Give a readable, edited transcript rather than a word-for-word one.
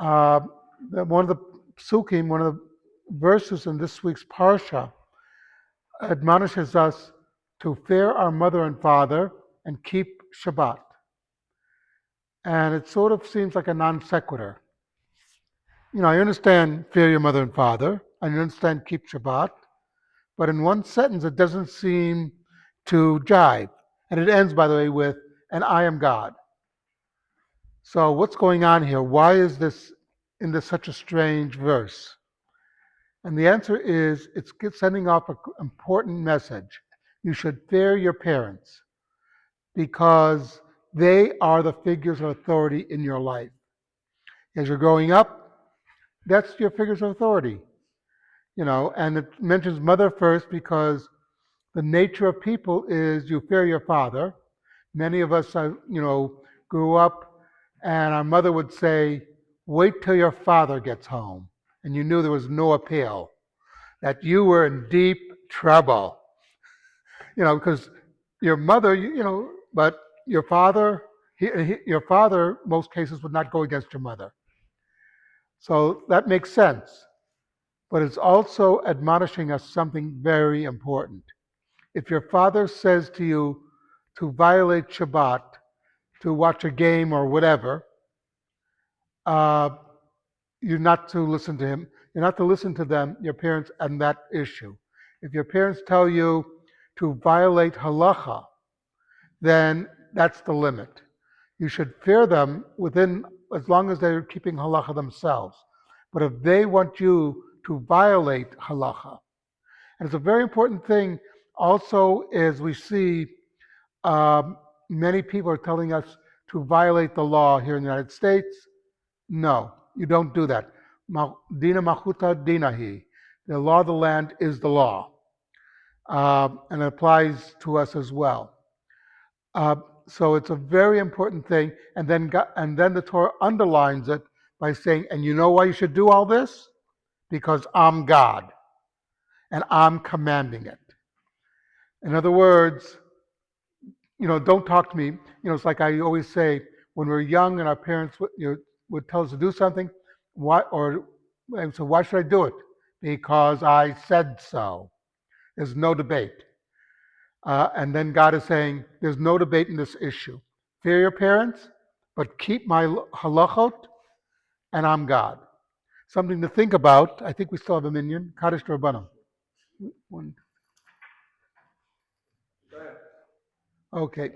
Uh, one of the psukim, one of the verses in this week's parsha, admonishes us to fear our mother and father and keep Shabbat. And it sort of seems like a non sequitur. I understand fear your mother and father, I understand keep Shabbat, but in one sentence it doesn't seem to jive. And it ends, by the way, with, and I am God. So what's going on here? Why is this in this such a strange verse? And the answer is it's sending off an important message. You should fear your parents because they are the figures of authority in your life. As you're growing up, that's your figures of authority. And it mentions mother first because the nature of people is you fear your father. Many of us, grew up and our mother would say, wait till your father gets home. And you knew there was no appeal, that you were in deep trouble. Because your mother, but your father, your father, most cases, would not go against your mother. So that makes sense. But it's also admonishing us something very important. If your father says to you to violate Shabbat, to watch a game or whatever, uh, you're not to listen to him. You're not to listen to them, your parents, on that issue. If your parents tell you to violate halacha, then that's the limit. You should fear them within, as long as they're keeping halacha themselves. But if they want you to violate halacha, and it's a very important thing also, as we see many people are telling us to violate the law here in the United States. No, you don't do that. Dina machuta dinahi. The law of the land is the law, and it applies to us as well. Uh, so it's a very important thing. And then the Torah underlines it by saying, "And you know why you should do all this? Because I'm God, and I'm commanding it." In other words, don't talk to me. It's like I always say when we're young and our parents would tell us to do something. Why should I do it? Because I said so. There's no debate. And then God is saying, there's no debate in this issue. Fear your parents, but keep my halachot, and I'm God. Something to think about. I think we still have a minion. Kaddish Rabbanim. One. Okay.